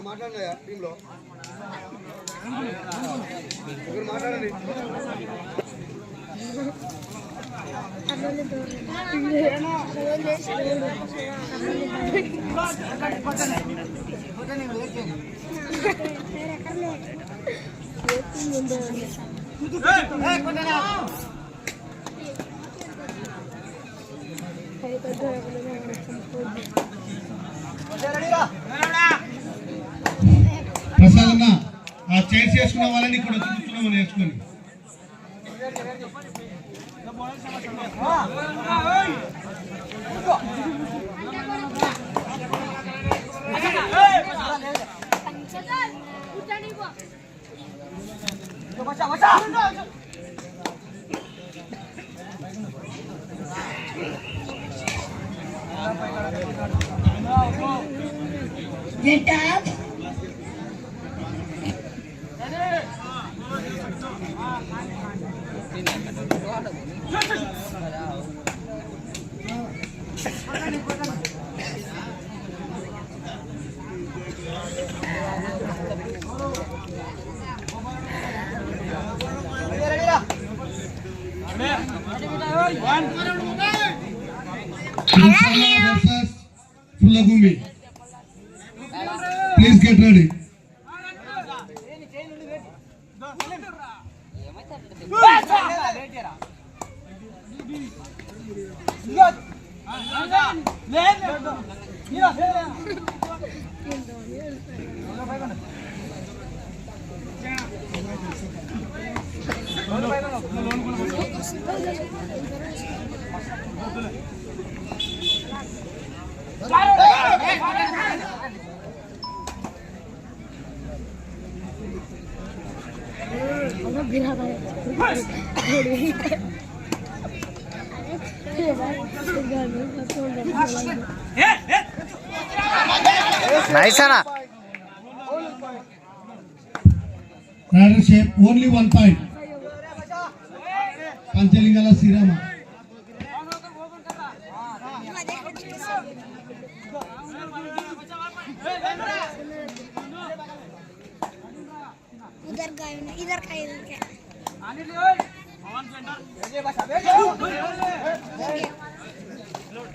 మాట్లాడినా టీంలో మాట్లాడండి. ప్రసాదన్న ఆ చైర్స్ వేసుకున్న వాళ్ళని ఇక్కడ కూర్చున్నామని నేర్చుకోండి. Get up. Fullagumi. Please get ready. Nice, Anna. Rider shape only 1 point. Panchalingala Sirama. इधर का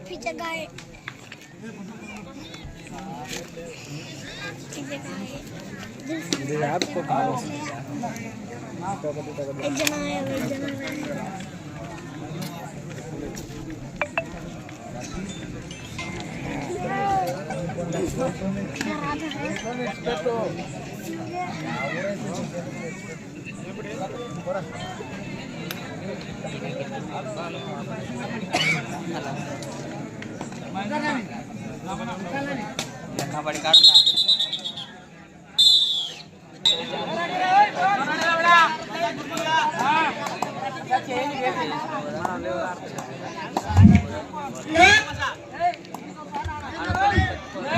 पीछे गाय एक जना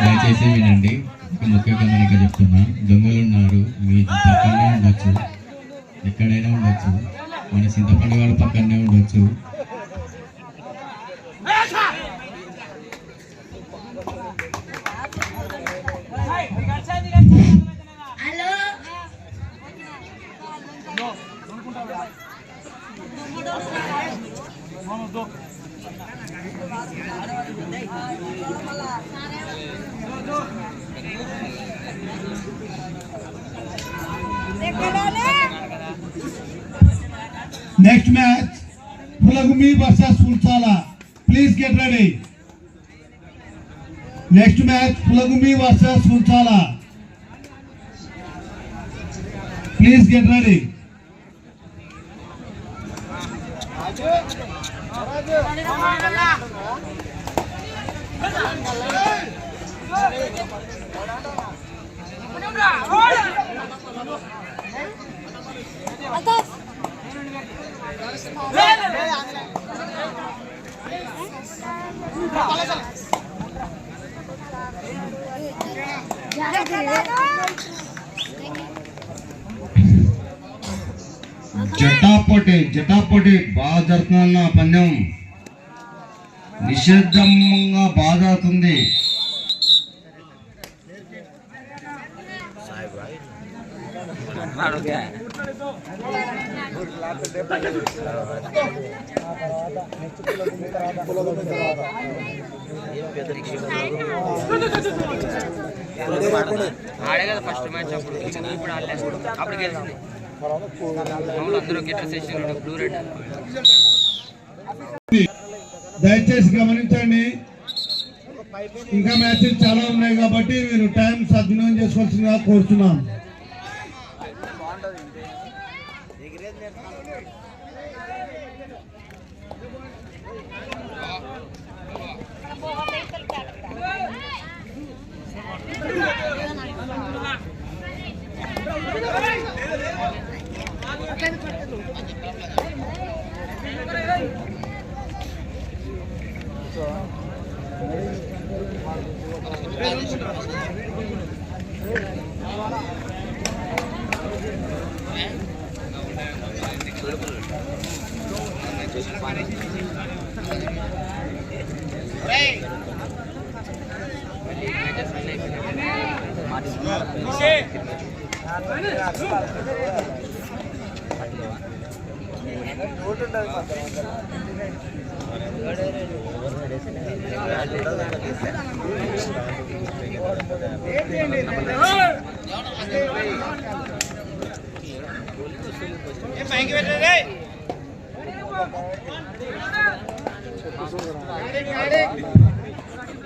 దయచేసి వినండి. ఒక ముఖ్య గమనిక చెప్తున్నా. దొంగలు ఉన్నారు, మీ పక్కనే ఉండొచ్చు, ఎక్కడైనా ఉండొచ్చు, మన చింతపండు గారు పక్కనే ఉండొచ్చు. Next match, Pulagumi versus Sulchala. Please get ready. Next match, Pulagumi versus Sulchala. Please get ready. జటాపోటీ బాగా జరుగుతున్న పందెం నిశ్శబ్దంగా బాగా అవుతుంది. ఆడే కదా ఫస్ట్ మ్యాచ్ అప్పుడు ఇప్పుడు ఆడలేదు అప్పుడు గెలిచింది అందరూ గిట్టర్ సెషన్ బ్లూ రెడ్. దయచేసి గమనించండి, ఇంకా మ్యాచెస్ చాలా ఉన్నాయి కాబట్టి మీరు టైం సద్వినియోగం చేసుకోవాల్సిందిగా కోరుతున్నాం.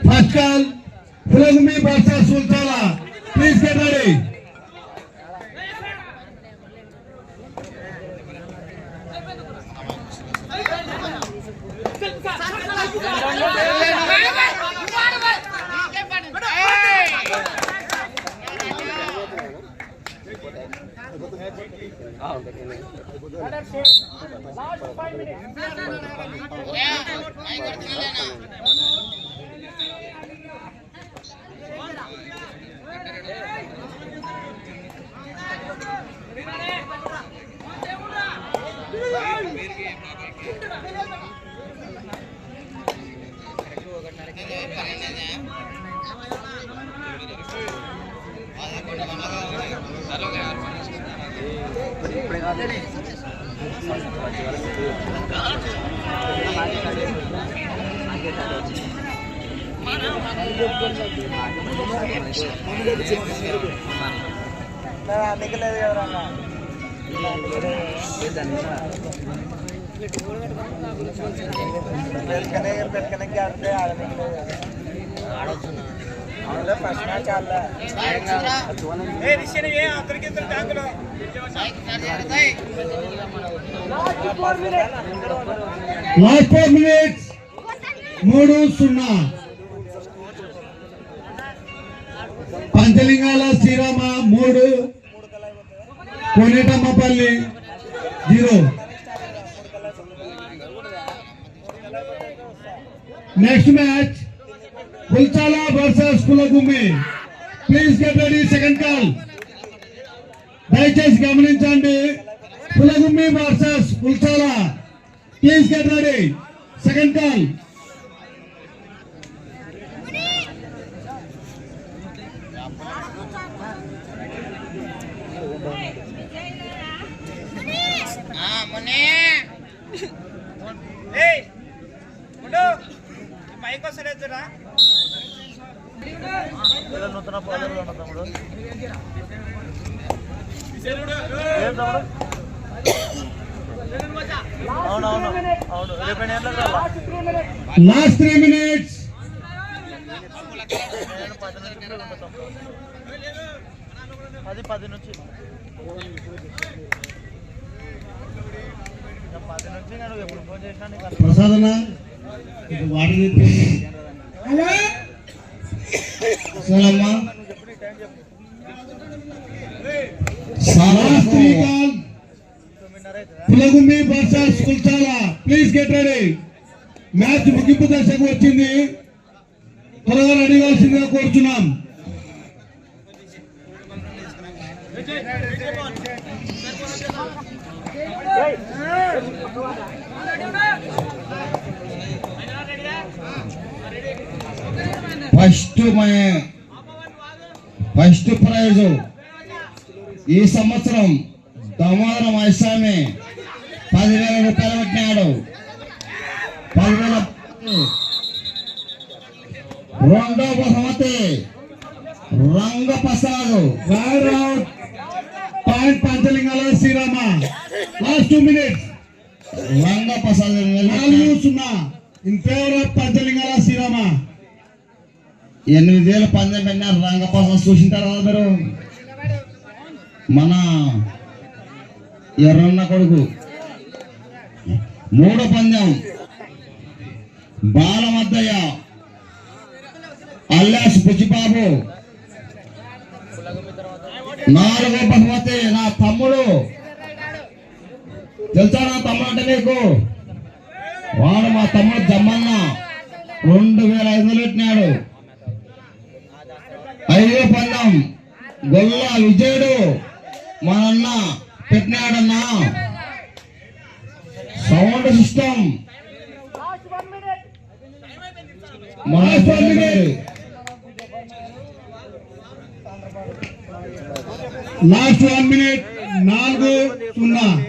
First call, Pulagumi versus Sulchala. Please get ready. Last 4 minutes. 3-0. Panchalingala Srirama 3, Konetammapalli 0. Next match, Sulchala versus Pulagumi. Please get ready. Second call దయచేసి గమనించండి. Pulagummi versus Pulchala. Please get ready. Second call. Last 3 minutes. ప్రసాదన water hello Salamma last 3 call. Pulagummi versus Pulchala. Please get ready. Match ముగింపు దశకు వచ్చింది. త్వరగా ready కావాల్సిందిగా కోరుచున్నాం. First prize ఈ సంవత్సరం దామోదరం ఐస్వామి 10,000 రూపాయలు పెట్టినాడు. 10,000. రెండో బహుమతి Rangaprasad. Point Panchalingala Srirama. Last 2 minutes. Rangaprasad 4-0 in favour of Panchalingala Srirama. 8,000 పందెం పెట్టినారు. రంగప్రసాద్ చూసిన తర్వాత మీరు మన ఎర్రన్న కొడుకు. మూడో పందెం బాలమద్దయ్య అల్లాస్ బుజ్జిబాబు. 4వ బహుమతి నా తమ్ముడు. తెలుసా నా తమ్ముడు అంటే మీకు? వాడు మా తమ్ముడు జమ్మన్న 2,500 పెట్టినాడు. 5వ పందెం గొల్ల విజయుడు మా అన్న పెట్టినాడన్నా. Sound system last 1 minute. 4-0